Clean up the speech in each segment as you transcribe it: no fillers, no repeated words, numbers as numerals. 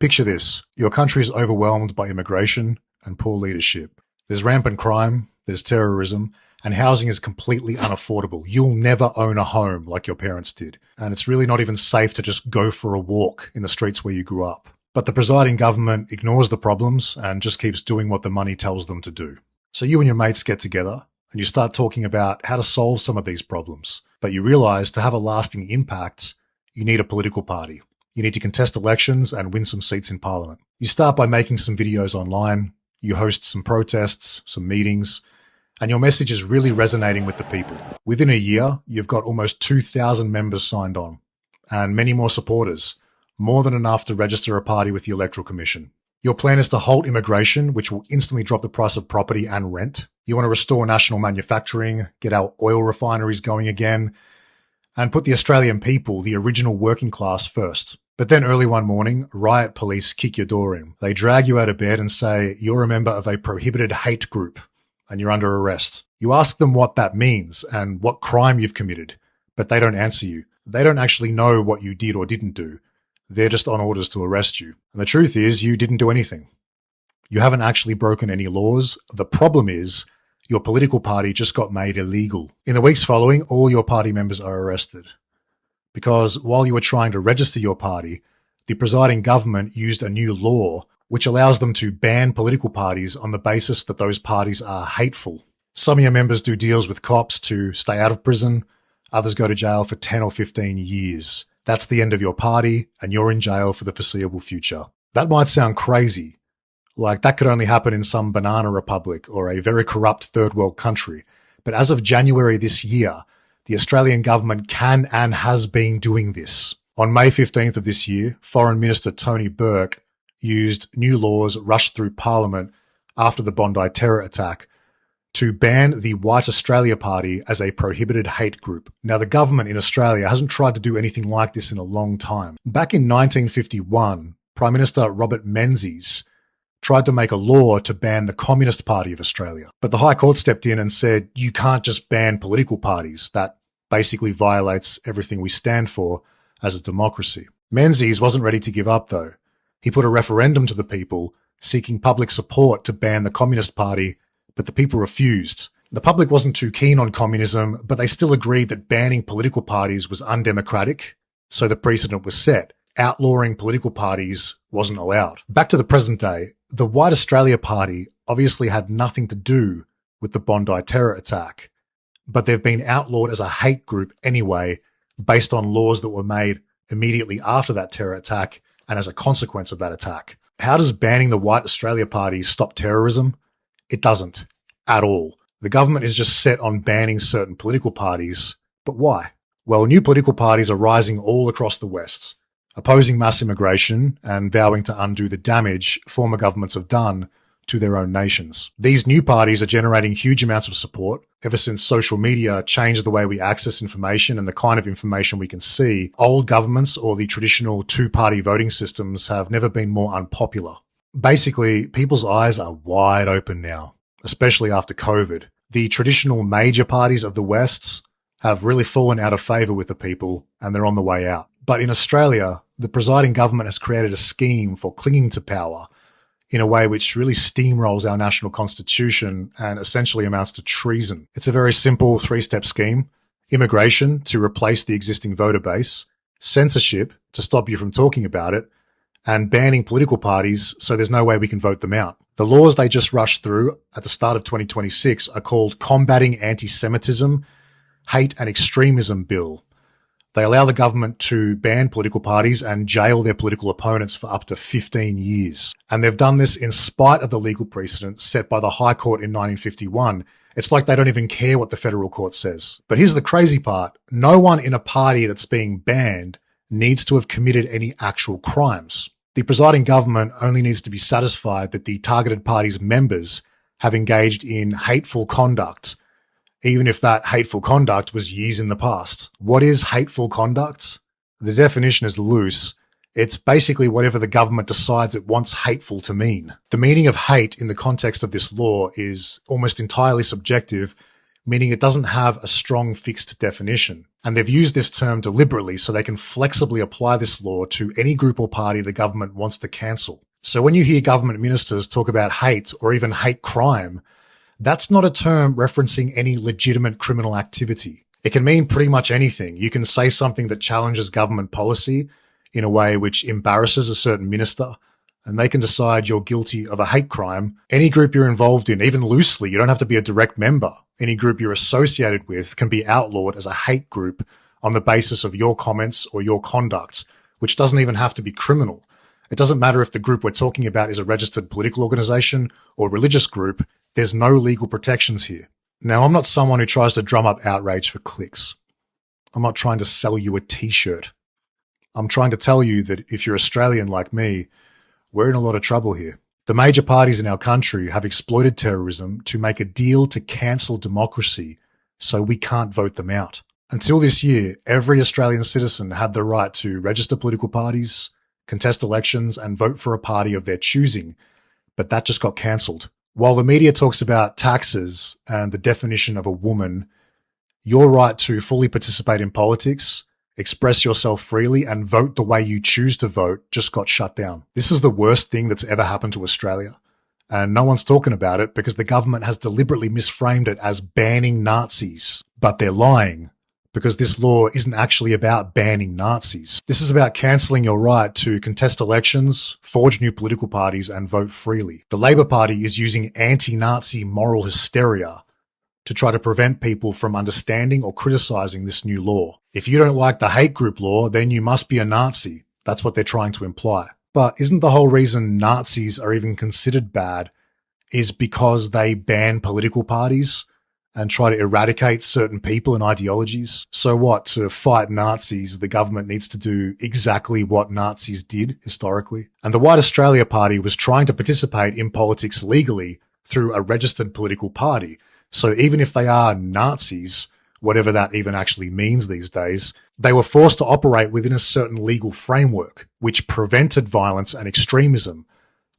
Picture this. Your country is overwhelmed by immigration and poor leadership. There's rampant crime, there's terrorism, and housing is completely unaffordable. You'll never own a home like your parents did. And it's really not even safe to just go for a walk in the streets where you grew up. But the presiding government ignores the problems and just keeps doing what the money tells them to do. So you and your mates get together and you start talking about how to solve some of these problems. But you realize to have a lasting impact, you need a political party. You need to contest elections and win some seats in parliament. You start by making some videos online. You host some protests, some meetings, and your message is really resonating with the people. Within a year, you've got almost 2,000 members signed on and many more supporters, more than enough to register a party with the Electoral Commission. Your plan is to halt immigration, which will instantly drop the price of property and rent. You want to restore national manufacturing, get our oil refineries going again, and put the Australian people, the original working class, first. But then early one morning, riot police kick your door in. They drag you out of bed and say you're a member of a prohibited hate group and you're under arrest. You ask them what that means and what crime you've committed, but they don't answer you. They don't actually know what you did or didn't do. They're just on orders to arrest you. And the truth is, you didn't do anything. You haven't actually broken any laws. The problem is, your political party just got made illegal. In the weeks following, all your party members are arrested. Because while you were trying to register your party, the presiding government used a new law which allows them to ban political parties on the basis that those parties are hateful. Some of your members do deals with cops to stay out of prison. Others go to jail for 10 or 15 years. That's the end of your party, and you're in jail for the foreseeable future. That might sound crazy. Like that could only happen in some banana republic or a very corrupt third world country. But as of January this year, the Australian government can and has been doing this. On May 15th of this year, Foreign Minister Tony Burke used new laws rushed through Parliament after the Bondi terror attack to ban the White Australia Party as a prohibited hate group. Now, the government in Australia hasn't tried to do anything like this in a long time. Back in 1951, Prime Minister Robert Menzies tried to make a law to ban the Communist Party of Australia. But the High Court stepped in and said, you can't just ban political parties. That basically violates everything we stand for as a democracy. Menzies wasn't ready to give up, though. He put a referendum to the people seeking public support to ban the Communist Party, but the people refused. The public wasn't too keen on communism, but they still agreed that banning political parties was undemocratic, so the precedent was set. Outlawing political parties wasn't allowed. Back to the present day, the White Australia Party obviously had nothing to do with the Bondi terror attack, but they've been outlawed as a hate group anyway, based on laws that were made immediately after that terror attack and as a consequence of that attack. How does banning the White Australia Party stop terrorism? It doesn't, at all. The government is just set on banning certain political parties, but why? Well, new political parties are rising all across the West, opposing mass immigration and vowing to undo the damage former governments have done to their own nations. These new parties are generating huge amounts of support. Ever since social media changed the way we access information and the kind of information we can see, old governments or the traditional two-party voting systems have never been more unpopular. Basically, people's eyes are wide open now, especially after COVID. The traditional major parties of the West have really fallen out of favour with the people and they're on the way out. But in Australia, the presiding government has created a scheme for clinging to power in a way which really steamrolls our national constitution and essentially amounts to treason. It's a very simple three-step scheme: immigration to replace the existing voter base, censorship to stop you from talking about it, and banning political parties so there's no way we can vote them out. The laws they just rushed through at the start of 2026 are called Combating Anti-Semitism, Hate and Extremism Bill. They allow the government to ban political parties and jail their political opponents for up to 15 years. And they've done this in spite of the legal precedent set by the High Court in 1951. It's like they don't even care what the federal court says. But here's the crazy part. No one in a party that's being banned needs to have committed any actual crimes. The presiding government only needs to be satisfied that the targeted party's members have engaged in hateful conduct, even if that hateful conduct was years in the past. What is hateful conduct? The definition is loose. It's basically whatever the government decides it wants hateful to mean. The meaning of hate in the context of this law is almost entirely subjective, meaning it doesn't have a strong fixed definition. And they've used this term deliberately so they can flexibly apply this law to any group or party the government wants to cancel. So when you hear government ministers talk about hate or even hate crime, that's not a term referencing any legitimate criminal activity. It can mean pretty much anything. You can say something that challenges government policy in a way which embarrasses a certain minister, and they can decide you're guilty of a hate crime. Any group you're involved in, even loosely, you don't have to be a direct member. Any group you're associated with can be outlawed as a hate group on the basis of your comments or your conduct, which doesn't even have to be criminal. It doesn't matter if the group we're talking about is a registered political organization or religious group. There's no legal protections here. Now, I'm not someone who tries to drum up outrage for clicks. I'm not trying to sell you a t-shirt. I'm trying to tell you that if you're Australian like me, we're in a lot of trouble here. The major parties in our country have exploited terrorism to make a deal to cancel democracy so we can't vote them out. Until this year, every Australian citizen had the right to register political parties, contest elections, and vote for a party of their choosing, but that just got cancelled. While the media talks about taxes and the definition of a woman, your right to fully participate in politics, express yourself freely, and vote the way you choose to vote just got shut down. This is the worst thing that's ever happened to Australia. And no one's talking about it because the government has deliberately misframed it as banning Nazis. But they're lying, because this law isn't actually about banning Nazis. This is about cancelling your right to contest elections, forge new political parties, and vote freely. The Labor Party is using anti-Nazi moral hysteria to try to prevent people from understanding or criticising this new law. If you don't like the hate group law, then you must be a Nazi. That's what they're trying to imply. But isn't the whole reason Nazis are even considered bad is because they ban political parties and try to eradicate certain people and ideologies? So what, to fight Nazis, the government needs to do exactly what Nazis did historically? And the White Australia Party was trying to participate in politics legally through a registered political party. So even if they are Nazis, whatever that even actually means these days, they were forced to operate within a certain legal framework, which prevented violence and extremism,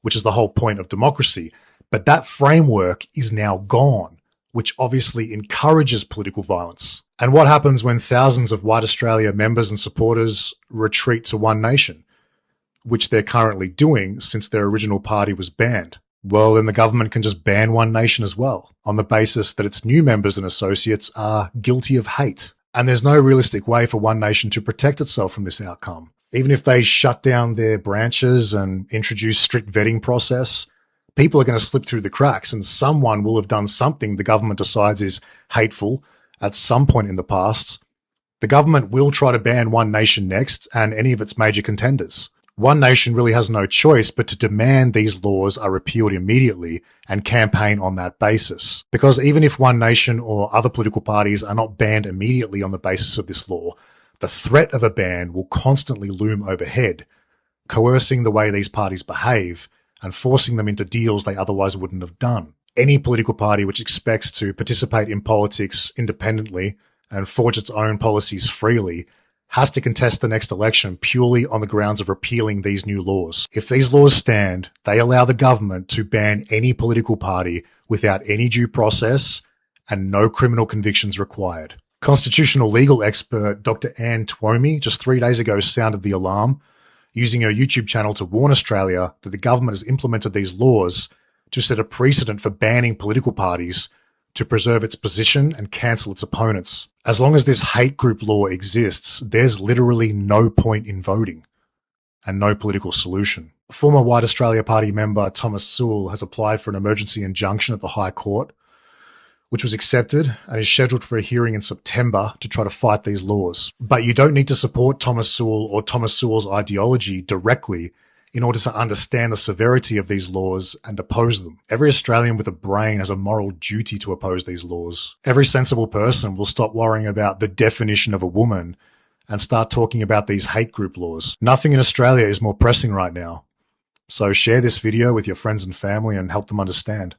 which is the whole point of democracy. But that framework is now gone, which obviously encourages political violence. And what happens when thousands of White Australia members and supporters retreat to One Nation, which they're currently doing since their original party was banned? Well, then the government can just ban One Nation as well, on the basis that its new members and associates are guilty of hate. And there's no realistic way for One Nation to protect itself from this outcome. Even if they shut down their branches and introduce strict vetting process, people are going to slip through the cracks, and someone will have done something the government decides is hateful at some point in the past. The government will try to ban One Nation next, and any of its major contenders. One Nation really has no choice but to demand these laws are repealed immediately and campaign on that basis. Because even if One Nation or other political parties are not banned immediately on the basis of this law, the threat of a ban will constantly loom overhead, coercing the way these parties behave and forcing them into deals they otherwise wouldn't have done. Any political party which expects to participate in politics independently and forge its own policies freely has to contest the next election purely on the grounds of repealing these new laws. If these laws stand, they allow the government to ban any political party without any due process and no criminal convictions required. Constitutional legal expert Dr. Anne Twomey just 3 days ago sounded the alarm, using her YouTube channel to warn Australia that the government has implemented these laws to set a precedent for banning political parties to preserve its position and cancel its opponents. As long as this hate group law exists, there's literally no point in voting and no political solution. Former White Australia Party member Thomas Sewell has applied for an emergency injunction at the High Court, which was accepted and is scheduled for a hearing in September to try to fight these laws. But you don't need to support Thomas Sewell or Thomas Sewell's ideology directly in order to understand the severity of these laws and oppose them. Every Australian with a brain has a moral duty to oppose these laws. Every sensible person will stop worrying about the definition of a woman and start talking about these hate group laws. Nothing in Australia is more pressing right now. So share this video with your friends and family and help them understand.